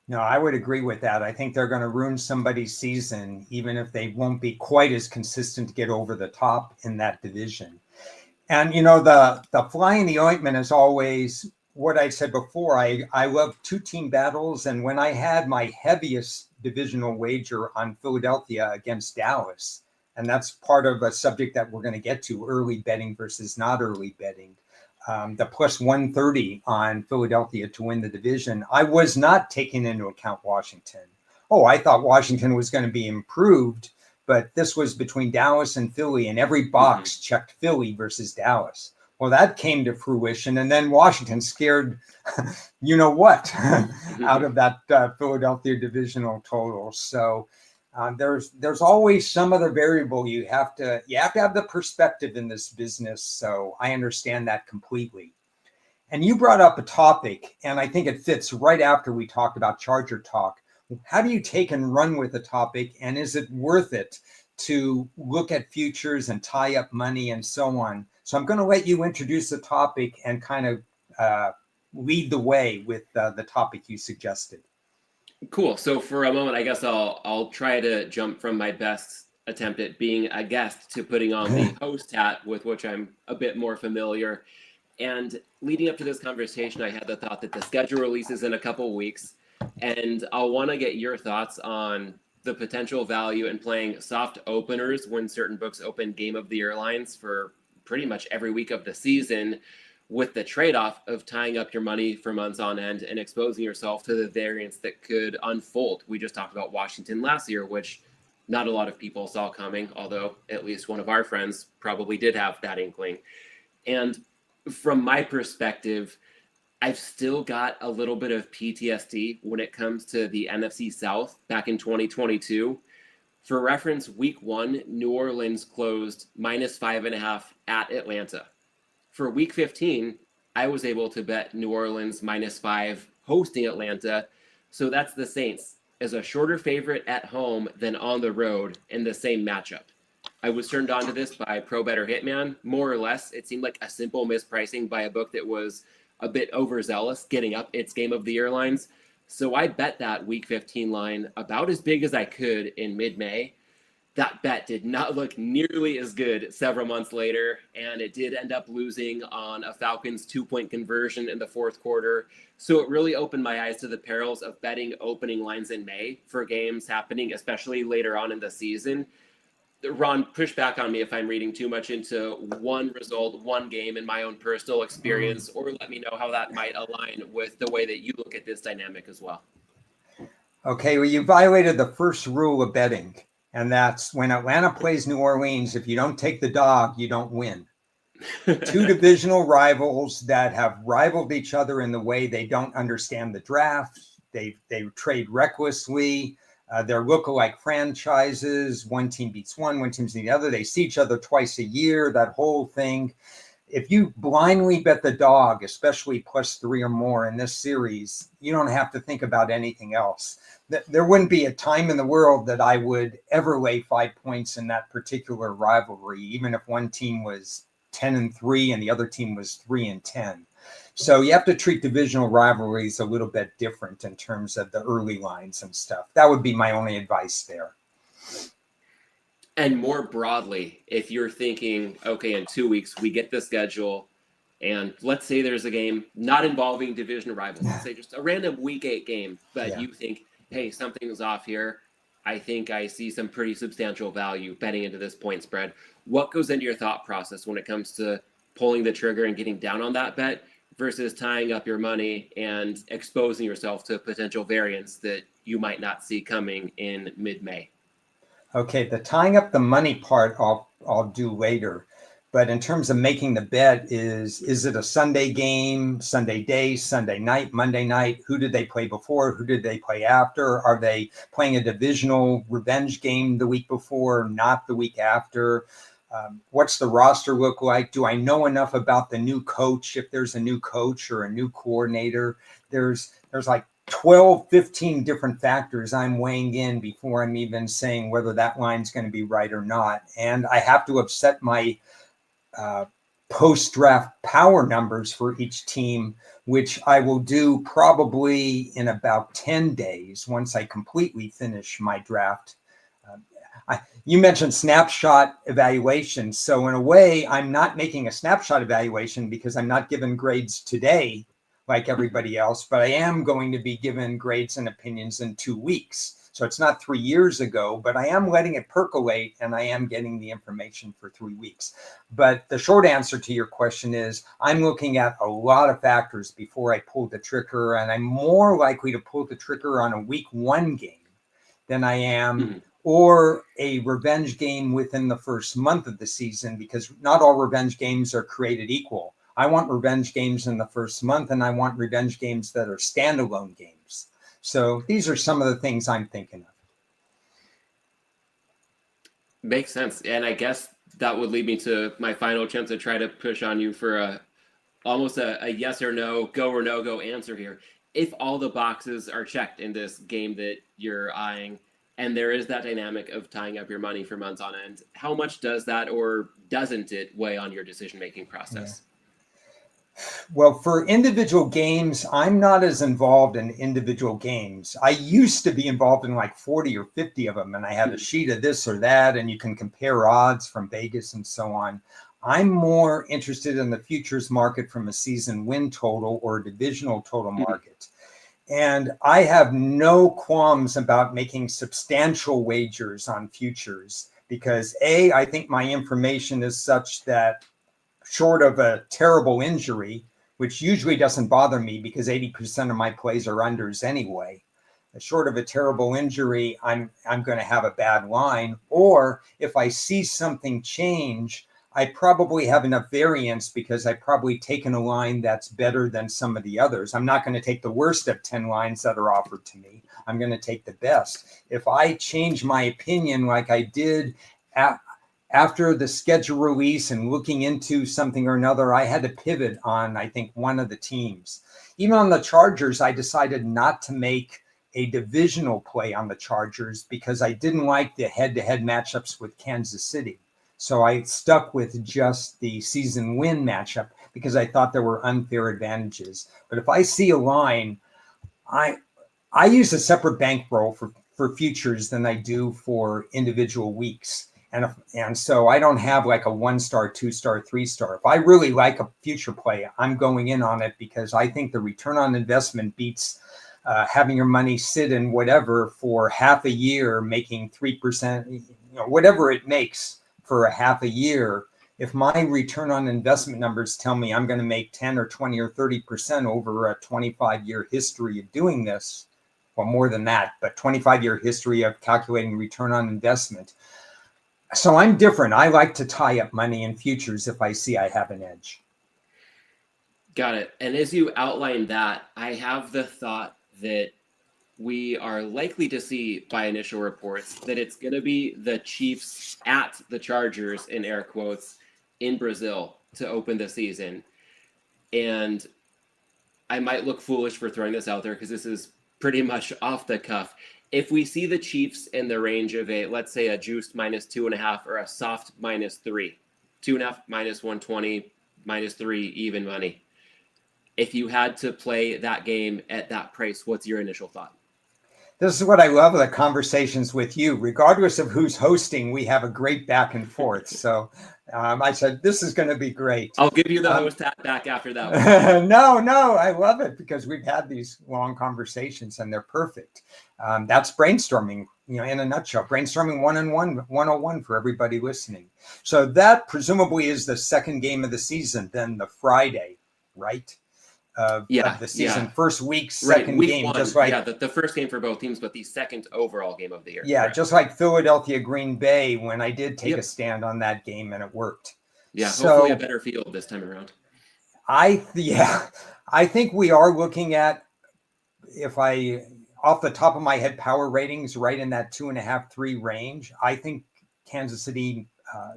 No, I would agree with that. I think they're going to ruin somebody's season, even if they won't be quite as consistent to get over the top in that division. And, the fly in the ointment is always what I said before. I love two-team battles. And when I had my heaviest divisional wager on Philadelphia against Dallas, and that's part of a subject that we're going to get to, early betting versus not early betting. The plus 130 on Philadelphia to win the division, I was not taking into account Washington. Oh, I thought Washington was going to be improved, but this was between Dallas and Philly, and every box checked Philly versus Dallas. Well, that came to fruition, and then Washington scared, what, out of that Philadelphia divisional total. So there's always some other variable you have to have the perspective in this business. So I understand that completely. And you brought up a topic, and I think it fits right after we talked about Charger talk. How do you take and run with a topic, and is it worth it to look at futures and tie up money and so on? So I'm going to let you introduce the topic and kind of lead the way with the topic you suggested. Cool. So for a moment, I guess I'll try to jump from my best attempt at being a guest to putting on the host hat, with which I'm a bit more familiar. And leading up to this conversation, I had the thought that the schedule releases in a couple weeks, and I'll want to get your thoughts on the potential value in playing soft openers when certain books open game of the year lines for pretty much every week of the season, with the trade-off of tying up your money for months on end and exposing yourself to the variance that could unfold. We just talked about Washington last year, which not a lot of people saw coming, although at least one of our friends probably did have that inkling. And from my perspective, I've still got a little bit of PTSD when it comes to the NFC South back in 2022. For reference, week 1, New Orleans closed -5.5 at Atlanta. For week 15, I was able to bet New Orleans -5 hosting Atlanta. So that's the Saints as a shorter favorite at home than on the road in the same matchup. I was turned on to this by Pro Better Hitman. More or less, it seemed like a simple mispricing by a book that was a bit overzealous getting up its game of the year lines. So I bet that week 15 line about as big as I could in mid-May. That bet did not look nearly as good several months later, and it did end up losing on a Falcons 2-point conversion in the fourth quarter. So it really opened my eyes to the perils of betting opening lines in May for games happening, especially later on in the season. Ron, push back on me if I'm reading too much into one result, one game in my own personal experience, or let me know how that might align with the way that you look at this dynamic as well. Okay, well, you violated the first rule of betting, and that's when Atlanta plays New Orleans, if you don't take the dog, you don't win. Two divisional rivals that have rivaled each other in the way they don't understand the draft. They trade recklessly. They're lookalike franchises. One team beats one team's the other. They see each other twice a year, that whole thing. If you blindly bet the dog, especially +3 or more in this series, you don't have to think about anything else. There wouldn't be a time in the world that I would ever lay 5 points in that particular rivalry, even if one team was 10-3 and the other team was 3-10. So you have to treat divisional rivalries a little bit different in terms of the early lines and stuff. That would be my only advice there. And more broadly, if you're thinking, okay, in 2 weeks we get the schedule, and let's say there's a game not involving division rivals, let's say just a random week 8 game, but you think, hey, something's off here. I think I see some pretty substantial value betting into this point spread. What goes into your thought process when it comes to pulling the trigger and getting down on that bet versus tying up your money and exposing yourself to potential variance that you might not see coming in mid-May? Okay, the tying up the money part I'll do later. But in terms of making the bet, is it a Sunday game, Sunday day, Sunday night, Monday night? Who did they play before? Who did they play after? Are they playing a divisional revenge game the week before, not the week after? What's the roster look like? Do I know enough about the new coach, if there's a new coach or a new coordinator? There's like 12, 15 different factors I'm weighing in before I'm even saying whether that line's going to be right or not. And I have to upset my post-draft power numbers for each team, which I will do probably in about 10 days once I completely finish my draft. You mentioned snapshot evaluation. So in a way, I'm not making a snapshot evaluation because I'm not given grades today like everybody else, but I am going to be given grades and opinions in 2 weeks. So it's not 3 years ago, but I am letting it percolate and I am getting the information for 3 weeks. But the short answer to your question is I'm looking at a lot of factors before I pull the trigger, and I'm more likely to pull the trigger on a week 1 game than I am or a revenge game within the first month of the season, because not all revenge games are created equal. I want revenge games in the first month, and I want revenge games that are standalone games. So these are some of the things I'm thinking of. Makes sense. And I guess that would lead me to my final chance to try to push on you for almost a yes or no, go or no go answer here. If all the boxes are checked in this game that you're eyeing, and there is that dynamic of tying up your money for months on end, how much does that or doesn't it weigh on your decision-making process? Well, for individual games, I'm not as involved in individual games. I used to be involved in like 40 or 50 of them, and I had a sheet of this or that, and you can compare odds from Vegas and so on. I'm more interested in the futures market from a season win total or a divisional total market. And I have no qualms about making substantial wagers on futures because I think my information is such that, short of a terrible injury, which usually doesn't bother me because 80% of my plays are unders anyway. Short of a terrible injury, I'm going to have a bad line. Or if I see something change, I probably have enough variance because I've probably taken a line that's better than some of the others. I'm not going to take the worst of 10 lines that are offered to me. I'm going to take the best. If I change my opinion like I did after the schedule release and looking into something or another, I had to pivot on, I think, one of the teams. Even on the Chargers, I decided not to make a divisional play on the Chargers because I didn't like the head-to-head matchups with Kansas City. So I stuck with just the season win matchup because I thought there were unfair advantages. But if I see a line, I use a separate bankroll for futures than I do for individual weeks. And so I don't have like a 1-star, 2-star, 3-star. If I really like a future play, I'm going in on it because I think the return on investment beats having your money sit in whatever for half a year, making 3%, whatever it makes for a half a year. If my return on investment numbers tell me I'm going to make 10 or 20 or 30% over a 25-year history of doing this, well, more than that, but 25-year history of calculating return on investment. So I'm different. I like to tie up money in futures if I see I have an edge. Got it. And as you outlined that, I have the thought that we are likely to see by initial reports that it's going to be the Chiefs at the Chargers, in air quotes, in Brazil to open the season. And I might look foolish for throwing this out there because this is pretty much off the cuff. If we see the Chiefs in the range of let's say a juiced -2.5 or a soft -3, 2.5 -120, -3 even money. If you had to play that game at that price, what's your initial thought? This is what I love of the conversations with you. Regardless of who's hosting, we have a great back and forth. So I said, this is going to be great. I'll give you the host hat back after that one. No, I love it because we've had these long conversations and they're perfect. That's brainstorming, in a nutshell. Brainstorming 101 for everybody listening. So that presumably is the second game of the season, then the Friday, right? Of the season, first week, second week game, one, just like the first game for both teams, but the second overall game of the year. Yeah, correct. Just like Philadelphia Green Bay, when I did take a stand on that game and it worked. Yeah, so, hopefully a better field this time around. I think we are looking at, if I off the top of my head, power ratings right in that 2.5-3 range. I think Kansas City.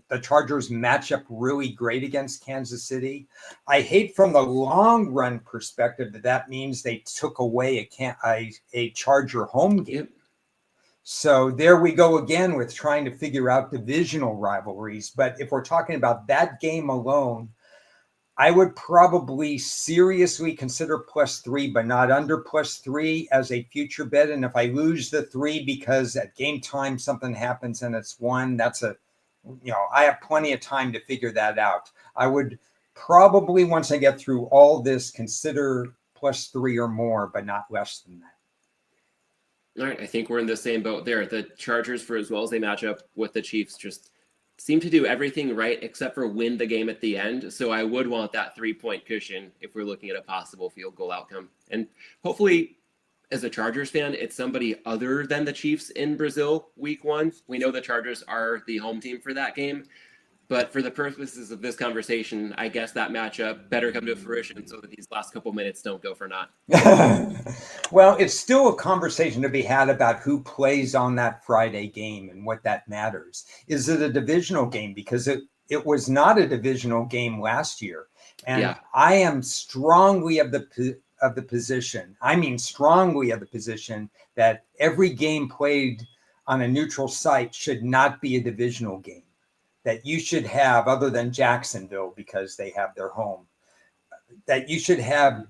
The Chargers match up really great against Kansas City. I hate from the long run perspective that means they took away a Charger home game. Yep. So there we go again with trying to figure out divisional rivalries. But if we're talking about that game alone, I would probably seriously consider +3, but not under +3 as a future bet. And if I lose the 3 because at game time something happens and it's 1, I have plenty of time to figure that out. I would probably, once I get through all this, consider +3 or more, but not less than that. All right. I think we're in the same boat there. The Chargers, for as well as they match up with the Chiefs, just seem to do everything right except for win the game at the end. So I would want that 3-point cushion if we're looking at a possible field goal outcome. And hopefully, as a Chargers fan, it's somebody other than the Chiefs in Brazil week 1. We know the Chargers are the home team for that game. But for the purposes of this conversation, I guess that matchup better come to fruition so that these last couple minutes don't go for naught. Well, it's still a conversation to be had about who plays on that Friday game and what that matters. Is it a divisional game? Because it was not a divisional game last year. And I am strongly of the position that every game played on a neutral site should not be a divisional game. That you should have, other than Jacksonville, because they have their home, that you should have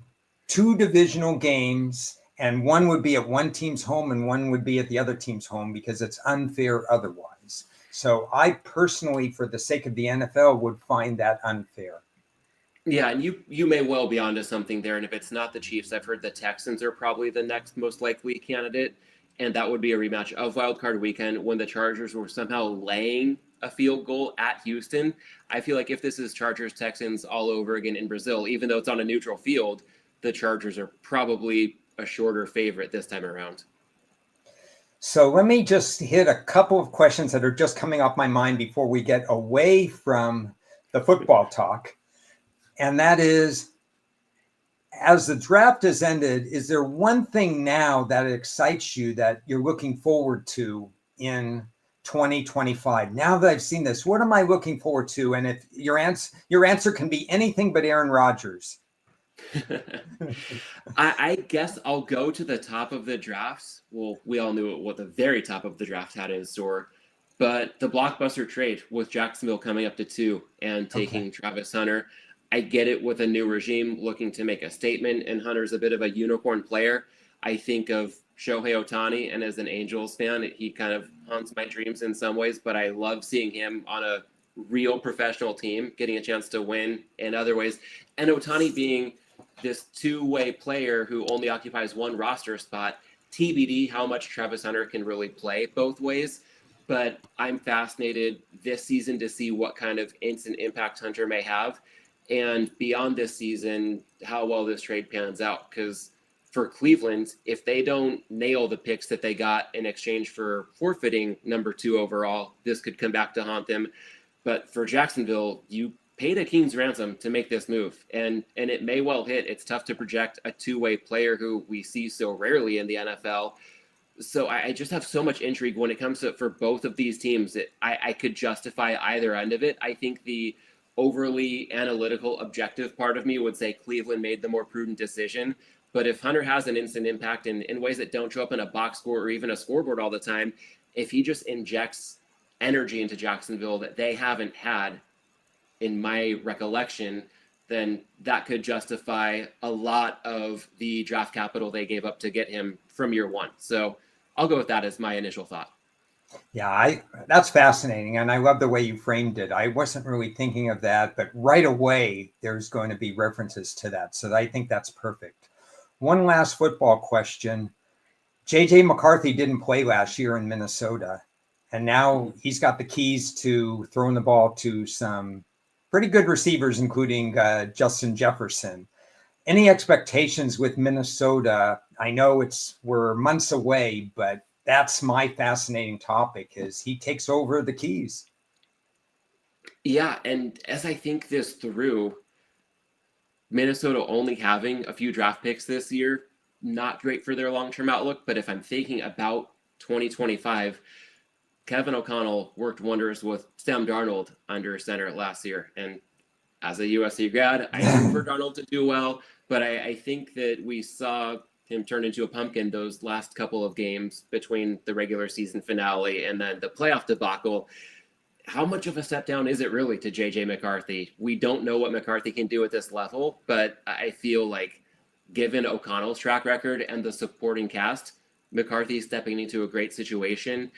2 divisional games, and one would be at one team's home and one would be at the other team's home, because it's unfair otherwise. So I personally, for the sake of the NFL, would find that unfair. Yeah, and you may well be onto something there. And if it's not the Chiefs, I've heard the Texans are probably the next most likely candidate. And that would be a rematch of Wild Card Weekend when the Chargers were somehow laying a field goal at Houston. I feel like if this is Chargers-Texans all over again in Brazil, even though it's on a neutral field, the Chargers are probably a shorter favorite this time around. So let me just hit a couple of questions that are just coming off my mind before we get away from the football talk. And that is, as the draft has ended, is there one thing now that excites you that you're looking forward to in 2025? Now that I've seen this, what am I looking forward to? And if your answer can be anything but Aaron Rodgers. I guess I'll go to the top of the drafts. Well, we all knew what the very top of the draft had in store, but the blockbuster trade with Jacksonville coming up to 2 and taking Travis Hunter. I get it with a new regime looking to make a statement, and Hunter's a bit of a unicorn player. I think of Shohei Ohtani, and as an Angels fan, he kind of haunts my dreams in some ways, but I love seeing him on a real professional team, getting a chance to win in other ways. And Ohtani being this 2-way player who only occupies one roster spot, TBD how much Travis Hunter can really play both ways. But I'm fascinated this season to see what kind of instant impact Hunter may have. And beyond this season, how well this trade pans out. Because for Cleveland, if they don't nail the picks that they got in exchange for forfeiting number 2 overall, this could come back to haunt them. But for Jacksonville, you paid a king's ransom to make this move, and it may well hit. It's tough to project a two-way player who we see so rarely in the NFL. So I just have so much intrigue when it comes to for both of these teams. I could justify either end of it. I think the overly analytical, objective part of me would say Cleveland made the more prudent decision. But if Hunter has an instant impact in ways that don't show up in a box score or even a scoreboard all the time, if he just injects energy into Jacksonville that they haven't had in my recollection, then that could justify a lot of the draft capital they gave up to get him from year one. So I'll go with that as my initial thought. Yeah, that's fascinating. And I love the way you framed it. I wasn't really thinking of that, but right away, there's going to be references to that. So I think that's perfect. One last football question. JJ McCarthy didn't play last year in Minnesota, and now he's got the keys to throwing the ball to some pretty good receivers, including Justin Jefferson. Any expectations with Minnesota? I know we're months away, but that's my fascinating topic is he takes over the keys. Yeah, and as I think this through, Minnesota only having a few draft picks this year, not great for their long-term outlook. But if I'm thinking about 2025, Kevin O'Connell worked wonders with Sam Darnold under center last year. And as a USC grad, I hope for Darnold to do well, but I think that we saw him turn into a pumpkin those last couple of games between the regular season finale and then the playoff debacle. How much of a step down is it really to JJ McCarthy? We don't know what McCarthy can do at this level, but I feel like given O'Connell's track record and the supporting cast, McCarthy stepping into a great situation.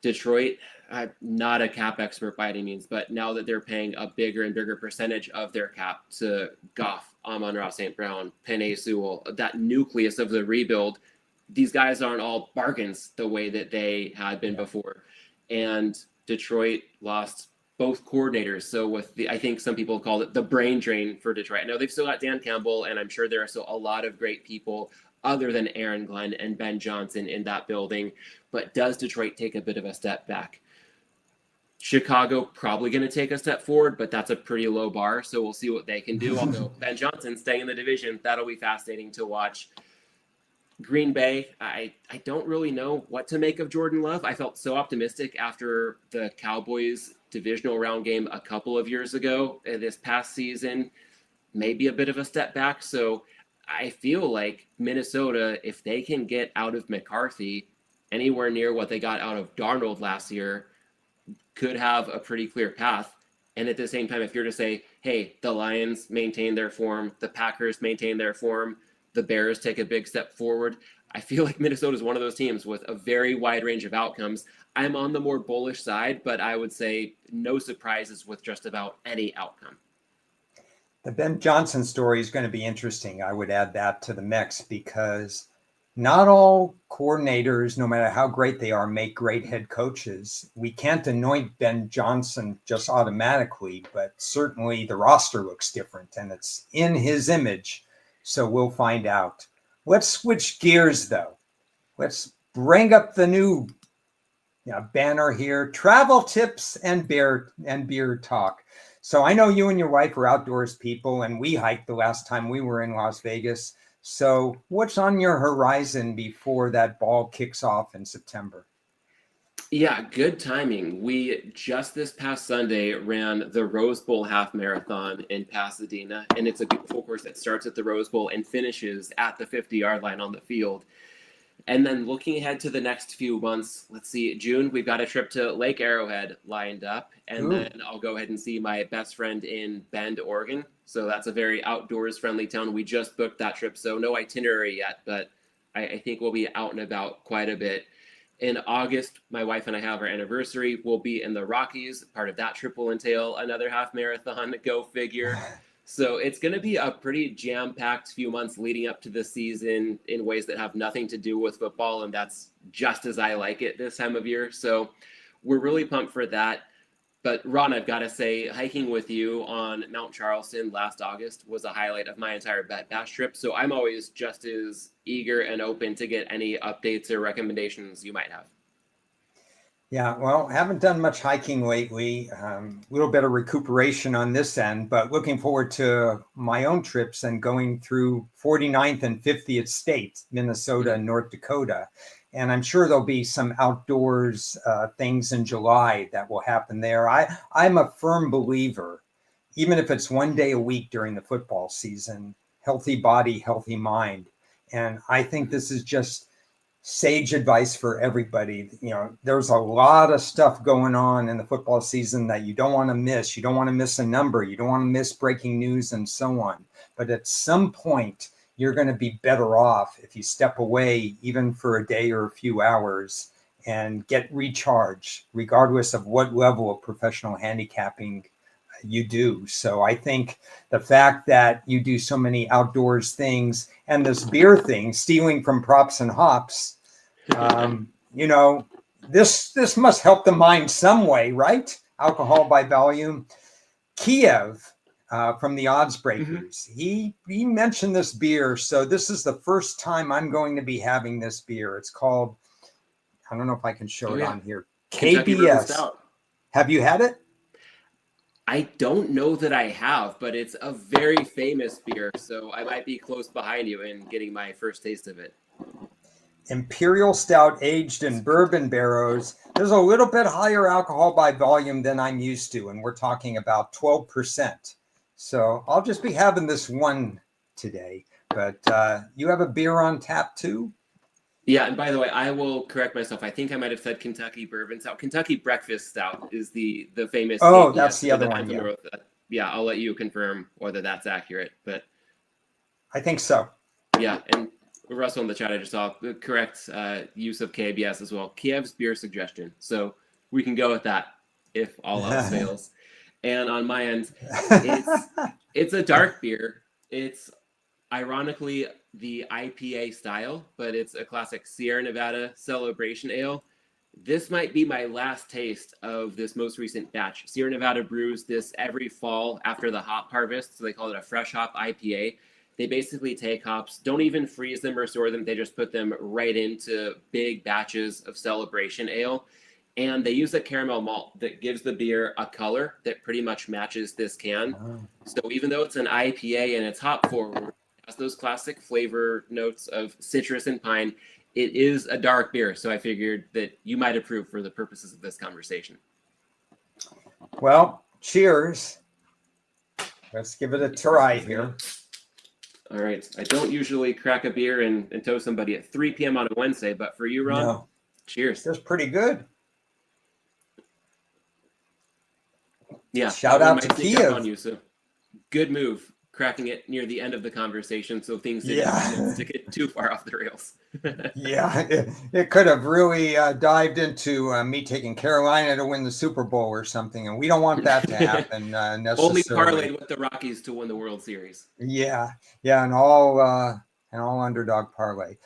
Detroit, I'm not a cap expert by any means, but now that they're paying a bigger and bigger percentage of their cap to Goff, Amon-Ra St. Brown, Penei Sewell, that nucleus of the rebuild, these guys aren't all bargains the way that they had been before. And Detroit lost both coordinators. So with I think some people call it the brain drain for Detroit. I know they've still got Dan Campbell, and I'm sure there are still a lot of great people other than Aaron Glenn and Ben Johnson in that building. But does Detroit take a bit of a step back? Chicago probably going to take a step forward, but that's a pretty low bar. So we'll see what they can do. Although Ben Johnson staying in the division, that'll be fascinating to watch. Green Bay, I don't really know what to make of Jordan Love. I felt so optimistic after the Cowboys divisional round game a couple of years ago. This past season, maybe a bit of a step back. So I feel like Minnesota, if they can get out of McCarthy anywhere near what they got out of Darnold last year, could have a pretty clear path. And at the same time, if you're to say, hey, the Lions maintain their form, the Packers maintain their form, the Bears take a big step forward, I feel like Minnesota is one of those teams with a very wide range of outcomes. I'm on the more bullish side, but I would say no surprises with just about any outcome. The Ben Johnson story is going to be interesting. I would add that to the mix because not all coordinators, no matter how great they are, make great head coaches. We can't anoint Ben Johnson just automatically, but certainly the roster looks different and it's in his image. So we'll find out. Let's switch gears, though. Let's bring up the new banner here: travel tips and beer talk. So I know you and your wife are outdoors people, and we hiked the last time we were in Las Vegas. So what's on your horizon before that ball kicks off in September? Yeah, good timing. We just this past Sunday ran the Rose Bowl half marathon in Pasadena, and it's a beautiful course that starts at the Rose Bowl and finishes at the 50-yard line on the field. And then looking ahead to the next few months, let's see, June, we've got a trip to Lake Arrowhead lined up, and then I'll go ahead and see my best friend in Bend, Oregon. So that's a very outdoors-friendly town. We just booked that trip, so no itinerary yet, but I think we'll be out and about quite a bit. In August, my wife and I have our anniversary. We'll be in the Rockies. Part of that trip will entail another half marathon, go figure. So it's going to be a pretty jam-packed few months leading up to the season in ways that have nothing to do with football, and that's just as I like it this time of year. So we're really pumped for that. But Ron, I've got to say, hiking with you on Mount Charleston last August was a highlight of my entire Bet Bash trip. So I'm always just as eager and open to get any updates or recommendations you might have. Yeah, well, haven't done much hiking lately. A little bit of recuperation on this end, but looking forward to my own trips and going through 49th and 50th states, Minnesota and North Dakota. And I'm sure there'll be some outdoors things in July that will happen there. I'm a firm believer, even if it's one day a week during the football season, healthy body, healthy mind. And I think this is just sage advice for everybody. There's a lot of stuff going on in the football season that you don't want to miss. You don't want to miss a number. You don't want to miss breaking news and so on. But at some point, you're going to be better off if you step away, even for a day or a few hours, and get recharged, regardless of what level of professional handicapping you do. So I think the fact that you do so many outdoors things and this beer thing, stealing from props and hops, this must help the mind some way, right? Alcohol by volume. Kiev from the Odds Breakers, he mentioned this beer. So this is the first time I'm going to be having this beer. It's called, I don't know if I can show it on here, Kentucky Bourbon KBS. Stout. Have you had it? I don't know that I have, but it's a very famous beer, so I might be close behind you in getting my first taste of it. Imperial stout aged in bourbon barrels. There's a little bit higher alcohol by volume than I'm used to, and we're talking about 12%. So I'll just be having this one today. But you have a beer on tap too? Yeah, and by the way, I will correct myself. I think I might have said Kentucky Bourbon Stout. Kentucky Breakfast Stout is the famous. Oh, KBS, that's the other one. Yeah. Yeah, I'll let you confirm whether that's accurate. But I think so. Yeah, and Russell in the chat, I just saw the correct use of KBS as well. Kiev's beer suggestion. So we can go with that if all else fails. And on my end, it's a dark beer. It's ironically the IPA style, but it's a classic Sierra Nevada Celebration Ale. This might be my last taste of this most recent batch. Sierra Nevada brews this every fall after the hop harvest, so they call it a fresh hop IPA. They basically take hops, don't even freeze them or store them. They just put them right into big batches of Celebration Ale. And they use a caramel malt that gives the beer a color that pretty much matches this can. Oh. So even though it's an IPA and it's hop forward, it has those classic flavor notes of citrus and pine. It is a dark beer, so I figured that you might approve for the purposes of this conversation. Well, cheers. Let's give it a try here. All right. I don't usually crack a beer and tow somebody at 3 p.m. on a Wednesday, but for you, Ron, cheers. That's pretty good. Yeah. Shout out to Kiev. On you, so good move. Cracking it near the end of the conversation, so things didn't get too far off the rails. Yeah, it could have really dived into me taking Carolina to win the Super Bowl or something, and we don't want that to happen necessarily. Only parlayed with the Rockies to win the World Series. Yeah, an all underdog parlay.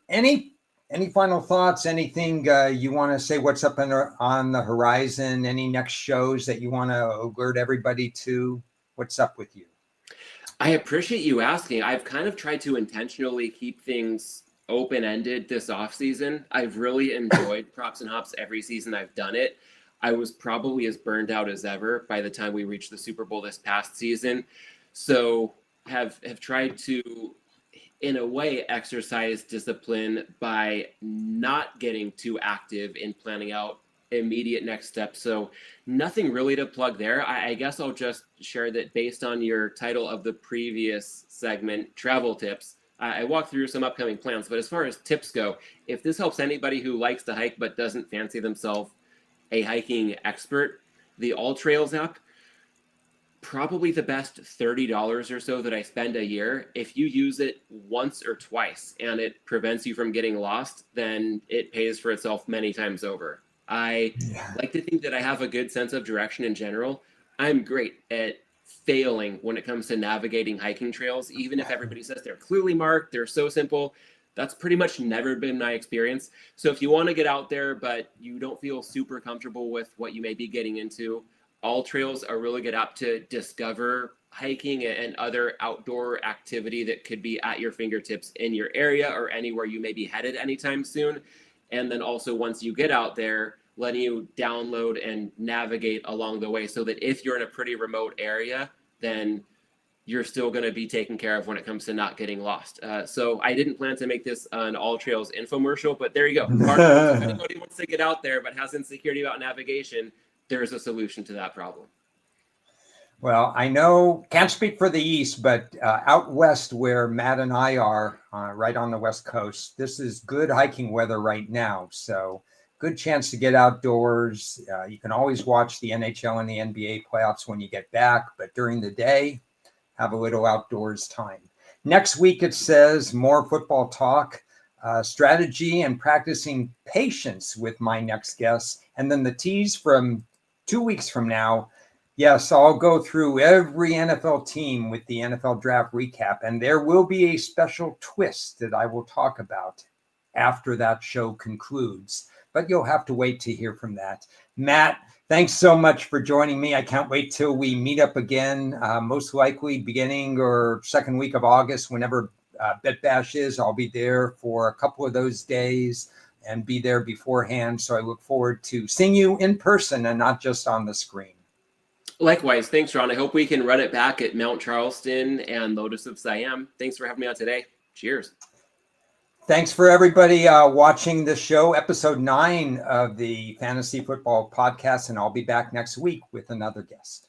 Any final thoughts? Anything you want to say? What's up on the horizon? Any next shows that you want to alert everybody to? What's up with you? I appreciate you asking. I've kind of tried to intentionally keep things open-ended this off-season. I've really enjoyed Props and Hops every season I've done it. I was probably as burned out as ever by the time we reached the Super Bowl this past season. So have tried to, in a way, exercise discipline by not getting too active in planning out immediate next steps. So nothing really to plug there. I guess I'll just share that based on your title of the previous segment, travel tips, I walked through some upcoming plans. But as far as tips go, if this helps anybody who likes to hike but doesn't fancy themselves a hiking expert, the All Trails app, probably the best $30 or so that I spend a year. If you use it once or twice and it prevents you from getting lost, then it pays for itself many times over. I like to think that I have a good sense of direction in general. I'm great at failing when it comes to navigating hiking trails, even if everybody says they're clearly marked, they're so simple. That's pretty much never been my experience. So if you want to get out there, but you don't feel super comfortable with what you may be getting into, all trails are really good app to discover hiking and other outdoor activity that could be at your fingertips in your area or anywhere you may be headed anytime soon. And then also once you get out there, letting you download and navigate along the way so that if you're in a pretty remote area, then you're still going to be taken care of when it comes to not getting lost. So I didn't plan to make this an All Trails infomercial, but there you go. If anybody wants to get out there but has insecurity about navigation, there's a solution to that problem. Well, I know, can't speak for the East, but out west where Matt and I are, right on the West Coast, this is good hiking weather right now. So good chance to get outdoors. You can always watch the NHL and the NBA playoffs when you get back, but during the day, have a little outdoors time. Next week, it says more football talk, strategy and practicing patience with my next guest. And then the tease from 2 weeks from now. Yes, I'll go through every NFL team with the NFL draft recap, and there will be a special twist that I will talk about after that show concludes. But you'll have to wait to hear from that. Matt, thanks so much for joining me. I can't wait till we meet up again, most likely beginning or second week of August, whenever Bet Bash is. I'll be there for a couple of those days and be there beforehand. So I look forward to seeing you in person and not just on the screen. Likewise. Thanks, Ron. I hope we can run it back at Mount Charleston and Lotus of Siam. Thanks for having me on today. Cheers. Thanks for everybody watching this show, episode 9 of the Fantasy Football Podcast, and I'll be back next week with another guest.